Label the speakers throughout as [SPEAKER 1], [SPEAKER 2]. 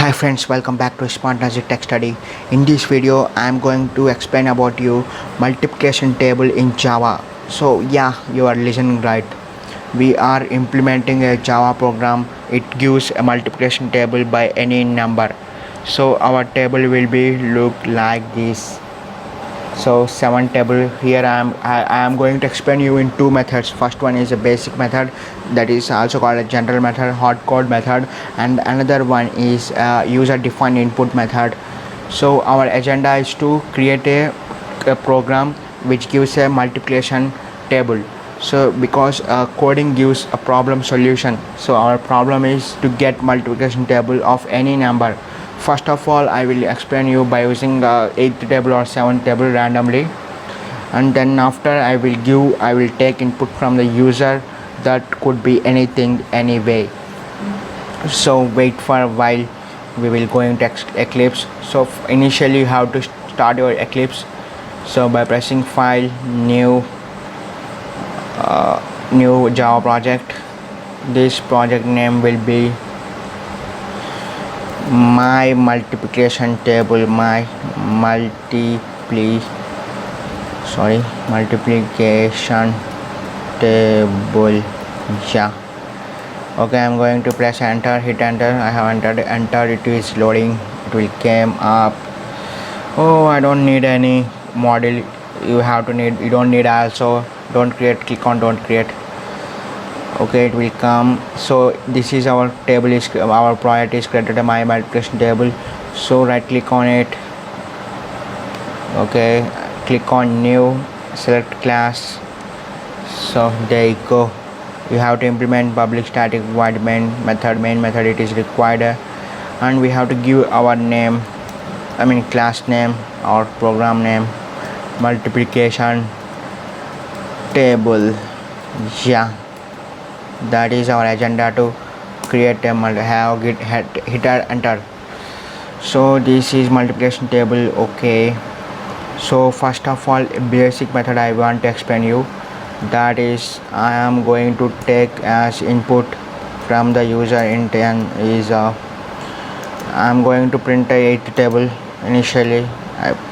[SPEAKER 1] Hi friends, welcome back to Smart Logic Tech Study. In this video, I am going to explain about you multiplication table in Java. So yeah, you are listening right. We are implementing a Java program. It gives a multiplication table by any number. So our table will be look like this. So 7 table. Here I am going to explain you in two methods. First one is a basic method, that is also called a general method, hard code method, and another one is user defined input method. So our agenda is to create a program which gives a multiplication table. So because coding gives a problem solution, so our problem is to get multiplication table of any number. First of all, I will explain you by using 8th table or 7th table randomly, and then after I will take input from the user. That could be anything, anyway. So wait for a while. We will go into Eclipse. So initially you have to start your Eclipse. So by pressing file, new Java project. This project name will be my multiplication table, multiplication table. Yeah. Okay, I'm going to press enter, hit enter. I have entered, it is loading, it will came up. Oh, I don't need any model. You don't need also. Don't create, click on don't create. Okay, it will come. So this is our table, is our project is created a my multiplication table. So right click on it. Okay, click on new, select class. So there you go. You have to implement public static void main method it is required, and we have to give our name, class name or program name, multiplication table. Yeah, that is our agenda, to create a hit enter. So this is multiplication table. Okay, so first of all, basic method I want to explain you, that is I am going to take as input from the user int n is I am going to print a 8th table initially,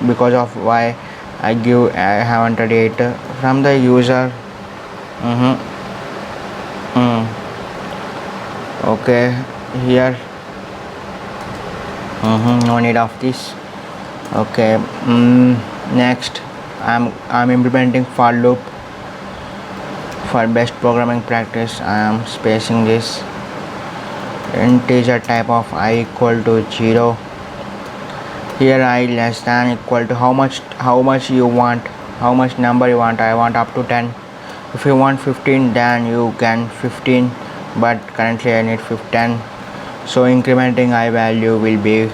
[SPEAKER 1] because of why I have entered 8 from the user. Okay, here no need of this. Okay, next I'm implementing for loop. For best programming practice, I am spacing this integer type of I equal to 0. Here I less than equal to how much you want, how much number you want. I want up to 10. If you want 15, then you can 15, but currently I need 15. So incrementing I value will be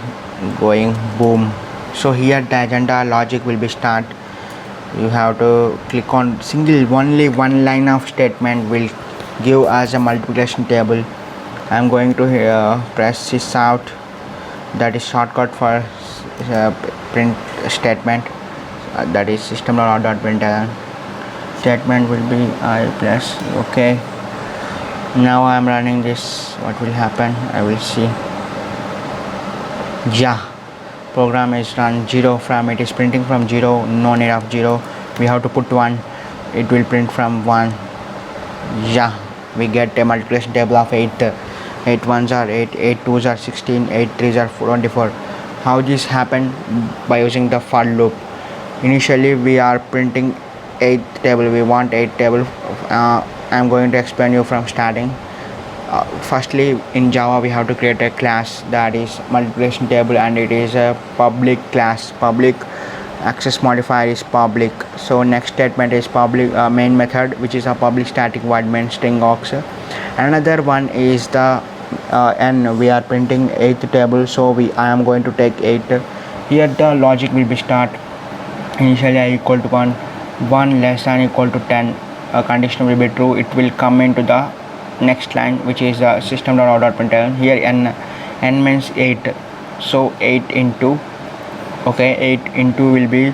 [SPEAKER 1] going boom. So here the agenda logic will be start. You have to click on only one line of statement will give us a multiplication table. I am going to press this out, that is shortcut for print statement, that is system.out.println. Statement will be I plus. Okay, now I am running this. What will happen? I will see. Yeah, program is run 0 from, it is printing from 0, no need of 0. We have to put 1, it will print from 1. Yeah, we get a multiplication table of 8. 8 ones are 8, 8 twos are 16, 8 threes are 24. How this happened? By using the for loop. Initially we are printing 8 table, we want 8 table. I am going to explain you from starting. Firstly, in Java we have to create a class, that is multiplication table, and it is a public class. Public access modifier is public. So next statement is public main method, which is a public static void main string aux. Another one is the n, we are printing 8th table, so I am going to take 8. Here the logic will be start. Initially I equal to 1 less than equal to 10, condition will be true. It will come into the next line, which is the system.out.println. Here n means 8, so 8 into, okay, 8 into will be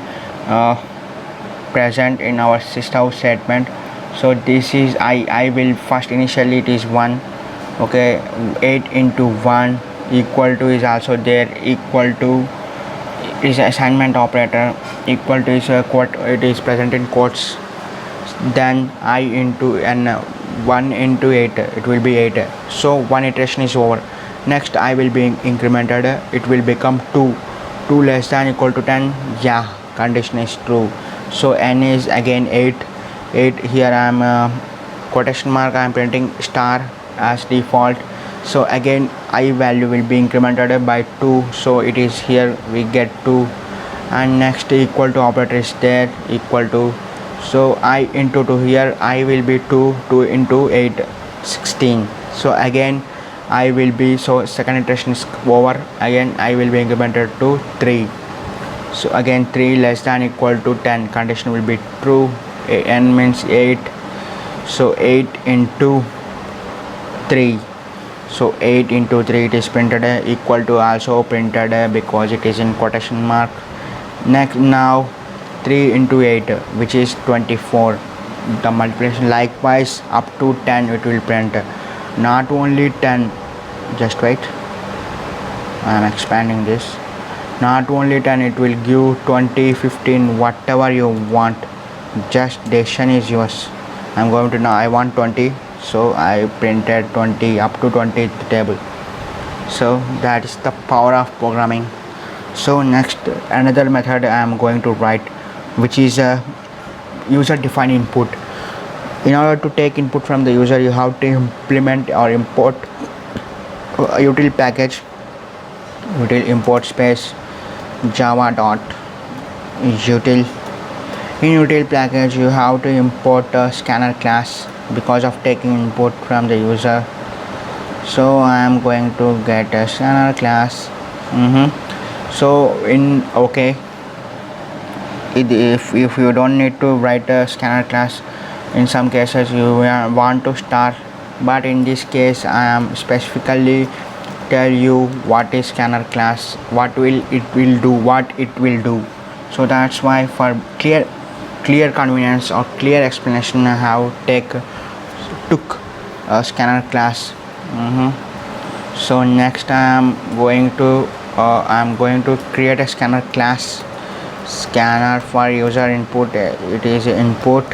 [SPEAKER 1] present in our system statement. So this is I will first, initially it is 1. Okay, 8 into 1 equal to is also there, equal to is assignment operator, equal to is a quote, it is present in quotes, then I into n 1 into 8, it will be 8. So one iteration is over. Next I will be incremented, it will become 2. 2 less than equal to 10, yeah, condition is true. So n is again 8. Here I am quotation mark, I am printing star as default. So again I value will be incremented by 2, so it is here we get 2. And next equal to operator is there, equal to, so I into 2, here I will be 2 into 8, 16. So again I will be, so second iteration is over, again I will be incremented to 3. So again 3 less than equal to 10, condition will be true. N means 8, so 8 into 3, so 8 into 3 it is printed, equal to also printed because it is in quotation mark. Next now 3 into 8, which is 24, the multiplication. Likewise up to 10 it will print, not only 10, just wait, I am expanding this, not only 10, it will give 20, 15, whatever you want, just decision is yours. I'm going to, now I want 20, so I printed 20 up to 20 table. So that is the power of programming. So next another method I am going to write, which is a user defined input. In order to take input from the user, you have to implement or import a util package, util import space java dot util. In util package you have to import a scanner class because of taking input from the user. So I am going to get a scanner class. So in okay, if you don't need to write a scanner class, in some cases you want to start, but in this case I am specifically tell you what is scanner class, what it will do. So that's why for clear convenience or clear explanation I have took a scanner class. So next I am going to create a scanner class, scanner for user input, it is input,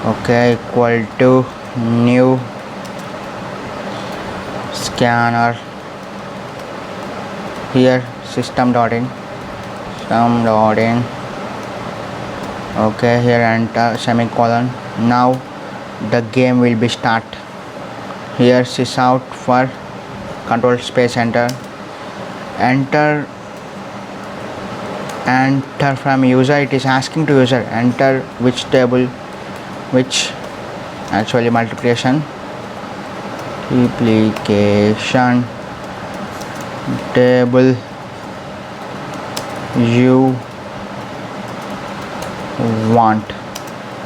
[SPEAKER 1] okay, equal to new scanner, here system.in, okay, here enter semicolon. Now the game will be start. Here sysout for control space enter from user, it is asking to user enter which table, which actually multiplication table you want.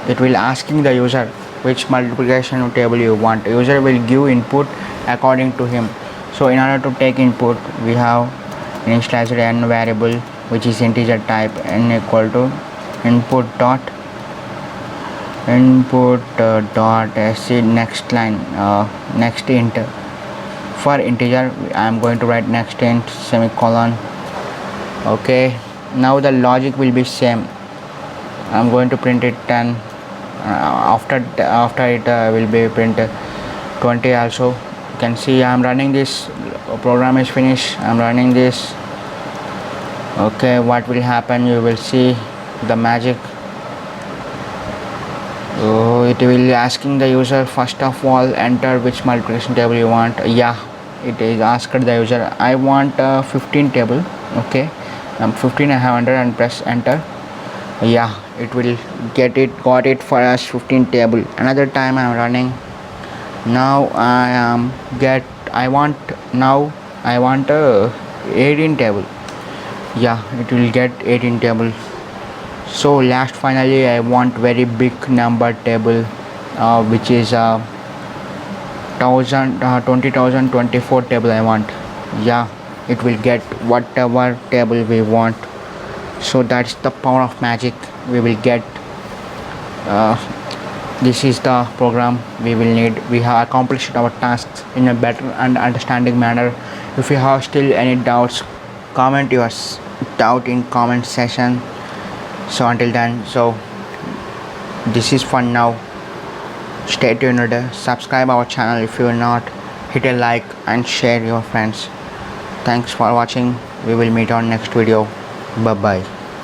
[SPEAKER 1] It will asking the user which multiplication table you want. User will give input according to him. So in order to take input, we have initialized n variable which is integer type, n equal to input dot sc, next line, next int. For integer I am going to write next int semicolon. Okay, now the logic will be same. I am going to print it 10. After it will be print 20 also. You can see I am running this, program is finished, I am running this. Okay, what will happen, you will see the magic. Oh, it will asking the user first of all enter which multiplication table you want. Yeah, it is asked the user I want 15 table. Okay, 15 I have entered and press enter. Yeah, it will got it for us 15 table. Another time I am running. Now I want 18 table. Yeah, it will get 18 table. So last finally I want very big number table, which is 20,024 table I want. Yeah, it will get whatever table we want. So that's the power of magic. We will get This is the program we will need. We have accomplished our tasks in a better and understanding manner. If you have still any doubts, comment your doubt in comment section. So until then, so this is fun now. Stay tuned, subscribe our channel if you are not, hit a like and share your friends. Thanks for watching. We will meet on next video. Bye bye.